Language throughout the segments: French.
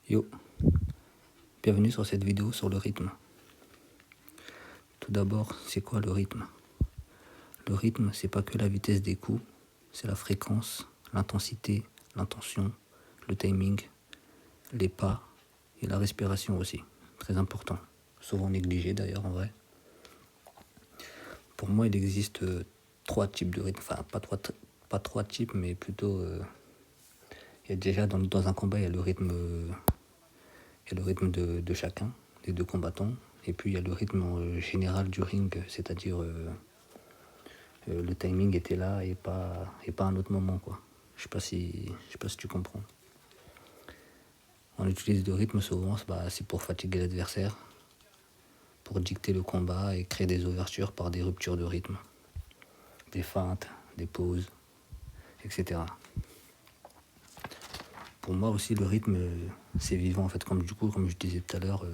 Yo, bienvenue sur cette vidéo sur le rythme. Tout d'abord, c'est quoi le rythme? Le rythme, c'est pas que la vitesse des coups, c'est la fréquence, l'intensité, l'intention, le timing, les pas et la respiration aussi. Très important, souvent négligé d'ailleurs en vrai. Pour moi, il existe trois types de rythme, enfin pas trois types, mais plutôt il y a déjà dans un combat, il y a le rythme, de chacun, des deux combattants. Et puis il y a le rythme général du ring, c'est-à-dire le timing était là et pas à un autre moment quoi. Je sais pas si tu comprends. On utilise le rythme souvent, c'est pour fatiguer l'adversaire, pour dicter le combat et créer des ouvertures par des ruptures de rythme, des feintes, des pauses, etc. Pour moi aussi le rythme c'est vivant en fait, comme je disais tout à l'heure,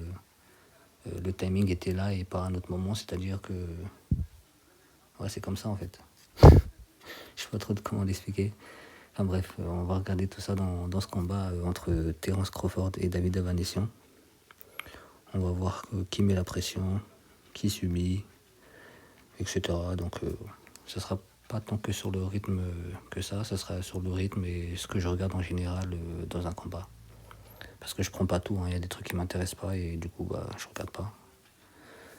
le timing était là et pas à un autre moment, c'est-à-dire que ouais, c'est comme ça en fait. Je sais pas trop de comment l'expliquer. Enfin bref, on va regarder tout ça dans ce combat entre Terence Crawford et David Avanesyan. On va voir qui met la pression, qui subit, etc. Donc ce sera pas tant que sur le rythme que ça sera sur le rythme et ce que je regarde en général dans un combat. Parce que je prends pas tout, il y a des trucs qui m'intéressent pas et du coup je regarde pas.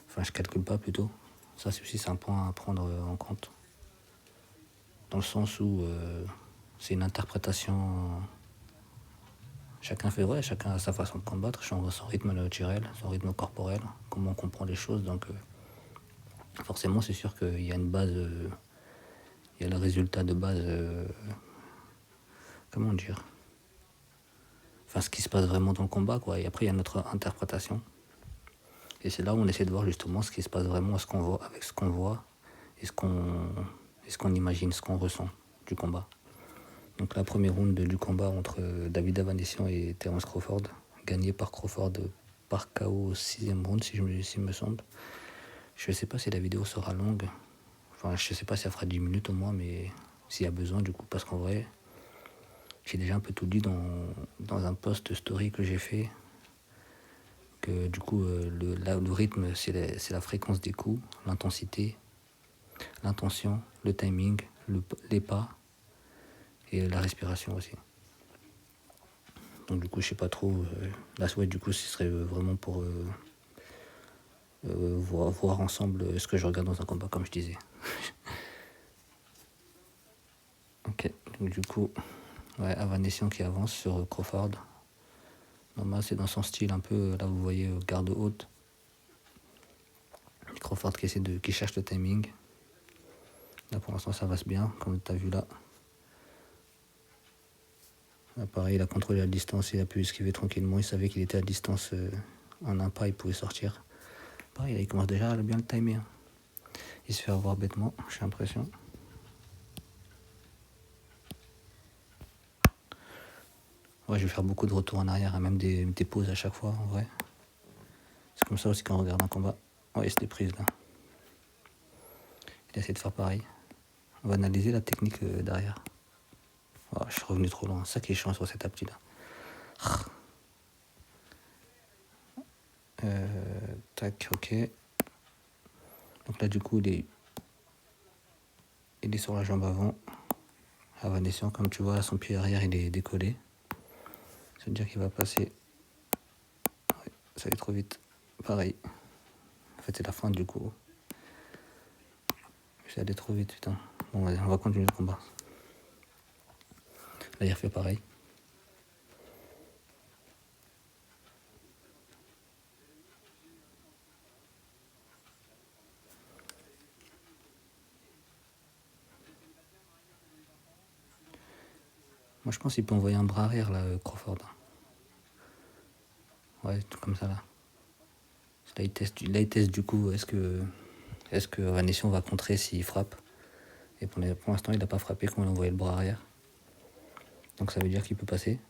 Enfin je calcule pas plutôt. Ça c'est un point à prendre en compte. Dans le sens où c'est une interprétation. Chacun a sa façon de combattre, son rythme naturel, son rythme corporel, comment on comprend les choses. Donc forcément c'est sûr qu'il y a une base, il y a le résultat de base, comment dire, enfin ce qui se passe vraiment dans le combat quoi. Et après il y a notre interprétation. Et c'est là où on essaie de voir justement ce qui se passe vraiment, ce qu'on voit, avec ce qu'on voit et ce qu'on imagine, ce qu'on ressent du combat. Donc la première round du combat entre David Avanesyan et Terence Crawford, gagné par Crawford par KO au 6ème round s'il me semble. Je sais pas si la vidéo sera longue, enfin je sais pas si ça fera 10 minutes au moins, mais s'il y a besoin du coup, parce qu'en vrai j'ai déjà un peu tout dit dans un post story que j'ai fait, que du coup le rythme c'est la fréquence des coups, l'intensité, l'intention, le timing, les pas et la respiration aussi. Donc du coup je sais pas trop, la souhait du coup ce serait vraiment pour voir ensemble ce que je regarde dans un combat comme je disais. Ok, donc du coup ouais, Avanesyan qui avance sur Crawford. Normal c'est dans son style un peu, là vous voyez garde haute. Crawford qui cherche le timing. Là pour l'instant ça va bien, comme tu as vu là. Là pareil, il a contrôlé la distance, il a pu esquiver tranquillement, il savait qu'il était à distance, en un pas il pouvait sortir. Pareil, là, il commence déjà à bien le timer. Il se fait avoir bêtement, j'ai l'impression. Ouais, je vais faire beaucoup de retours en arrière, même des pauses à chaque fois en vrai. C'est comme ça aussi quand on regarde un combat. Ouais, c'était prise là. Il a essayé de faire pareil. On va analyser la technique derrière. Oh, je suis revenu trop loin, ça qui est chiant sur cette appli là. Tac, ok. Donc là du coup il est sur la jambe avant. Avanesyan, comme tu vois, son pied arrière il est décollé. Ça veut dire qu'il va passer. Ouais, ça allait trop vite. Pareil. En fait c'est la fin du coup. Ça allait trop vite putain. Bon vas-y, on va continuer le combat. Là il refait pareil. Moi je pense qu'il peut envoyer un bras arrière là, Crawford. Ouais, tout comme ça là. Là il teste du coup, est-ce que Avanesyan va contrer s'il frappe. Et pour l'instant il n'a pas frappé quand il a envoyé le bras arrière. Donc ça veut dire qu'il peut passer.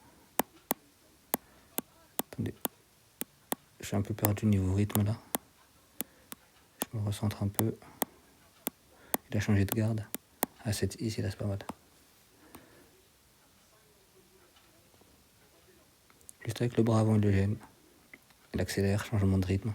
Attendez. Je suis un peu perdu niveau rythme là. Je me recentre un peu. Il a changé de garde. Ah, ici là c'est pas mal. Juste avec le bras avant, il le gêne. Il accélère, changement de rythme.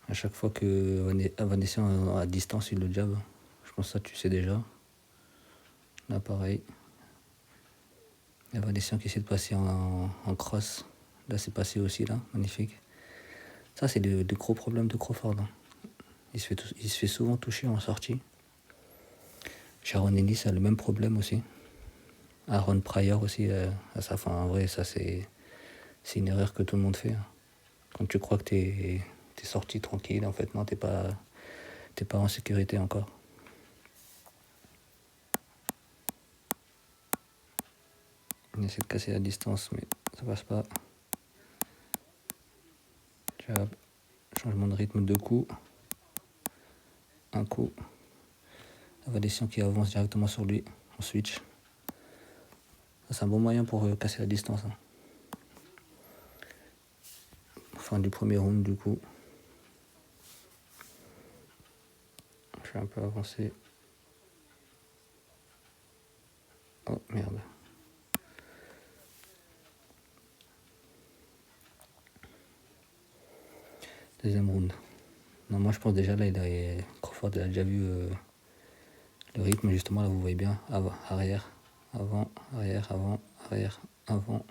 À chaque fois que Vanessa à distance, il le jab. Je pense que ça, tu sais déjà. Là, pareil. Il y a Vanessa qui essaie de passer en cross. Là, c'est passé aussi, là. Magnifique. Ça, c'est de gros problèmes de Crawford. Hein. Il se fait souvent toucher en sortie. Sharon Ellis a le même problème aussi. Aaron Pryor aussi a ça. Enfin, en vrai, ça, c'est une erreur que tout le monde fait. Hein. Quand tu crois que t'es sorti tranquille, en fait, non, t'es pas en sécurité encore. On essaie de casser la distance, mais ça passe pas. Jab. Changement de rythme, 2 coups. Un coup. Valessian qui avance directement sur lui en switch. C'est un bon moyen pour casser la distance. Hein. Fin du premier round du coup. Je suis un peu avancé. Oh merde. Deuxième round. Non, moi je pense déjà là, Crawford il a déjà vu le rythme justement. Là vous voyez bien. Avant, arrière, avant, arrière, avant, arrière, avant.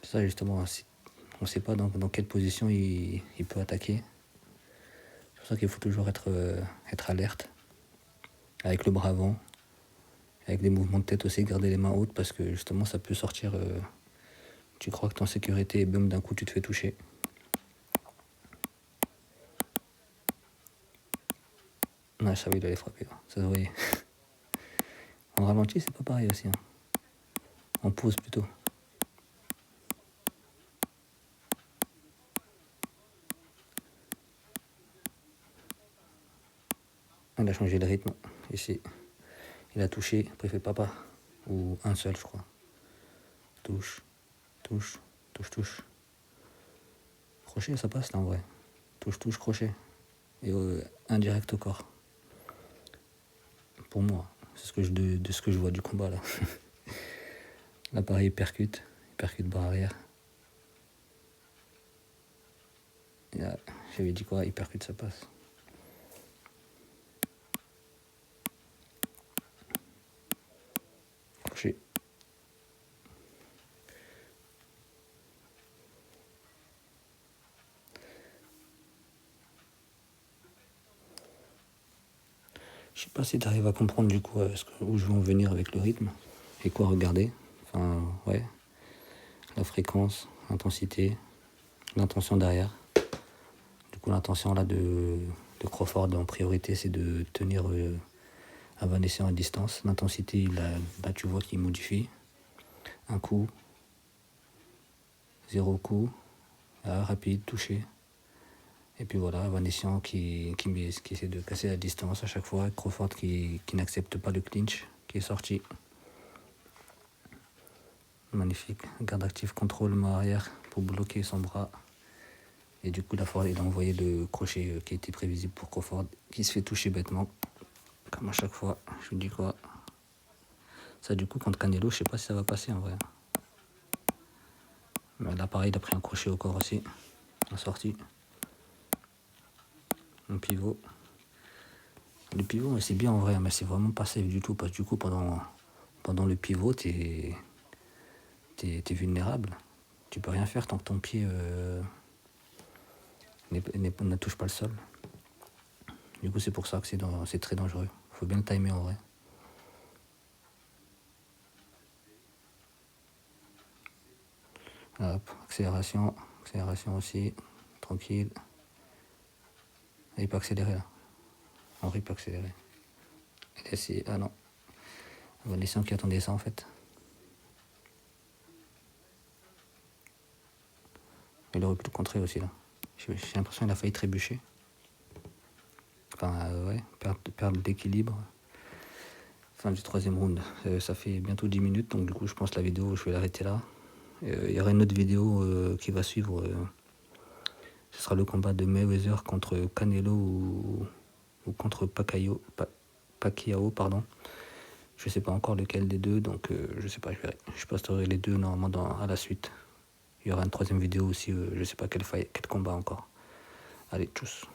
Ça justement, on ne sait pas dans quelle position il peut attaquer. C'est pour ça qu'il faut toujours être alerte. Avec le bras avant. Avec des mouvements de tête aussi, garder les mains hautes parce que justement ça peut sortir. Tu crois que t'es en sécurité et boum, d'un coup tu te fais toucher. Non, je savais qu'il allait frapper, là. Ça se voyait. En ralenti, c'est pas pareil aussi. Hein. En pause plutôt. Il a changé de rythme ici. Il a touché, après il fait papa. Ou un seul, je crois. Touche, touche, touche, touche. Crochet, ça passe là en vrai. Touche, touche, crochet. Et indirect au corps. Pour moi, c'est de ce que je vois du combat là. Là pareil, il percute bras arrière. Et là, j'avais dit quoi, il percute, ça passe. Crochet. Je sais pas si tu arrives à comprendre du coup où je veux en venir avec le rythme et quoi regarder. Enfin, ouais. La fréquence, l'intensité, l'intention derrière. Du coup, l'intention là de Crawford en priorité, c'est de tenir Avanesyan à distance. L'intensité, là tu vois qu'il modifie. Un coup, 0 coup, là, rapide, touché. Et puis voilà, Avanesyan qui essaie de casser la distance à chaque fois. Crawford qui n'accepte pas le clinch, qui est sorti. Magnifique. Garde active, contrôle, main arrière pour bloquer son bras. Et du coup, la fois, il a envoyé le crochet qui était prévisible pour Crawford, qui se fait toucher bêtement. Comme à chaque fois. Je vous dis quoi. Ça, du coup, contre Canelo, je sais pas si ça va passer en vrai. Mais là, pareil, il a pris un crochet au corps aussi. En sortie. Un pivot. Le pivot, c'est bien en vrai, mais c'est vraiment pas safe du tout. Parce que du coup, pendant le pivot, t'es vulnérable. Tu peux rien faire tant que ton pied ne touche pas le sol. Du coup, c'est pour ça que c'est très dangereux. Faut bien le timer en vrai. Hop, accélération aussi, tranquille. Il peut accélérer là. Henri peut accélérer. Ah non. Vanessa qui attendait ça en fait. Il aurait pu le contrer aussi là. J'ai l'impression qu'il a failli trébucher. Enfin ouais, perdre l'équilibre. Fin du troisième round. Ça fait bientôt 10 minutes, donc du coup je pense que la vidéo je vais l'arrêter là. Il y aura une autre vidéo qui va suivre. ce sera le combat de Mayweather contre Canelo ou contre Pacquiao, pardon. Je sais pas encore lequel des deux, donc je sais pas, je verrai. Je posterai les deux normalement à la suite. Il y aura une troisième vidéo aussi, je sais pas quel combat encore. Allez, tchuss.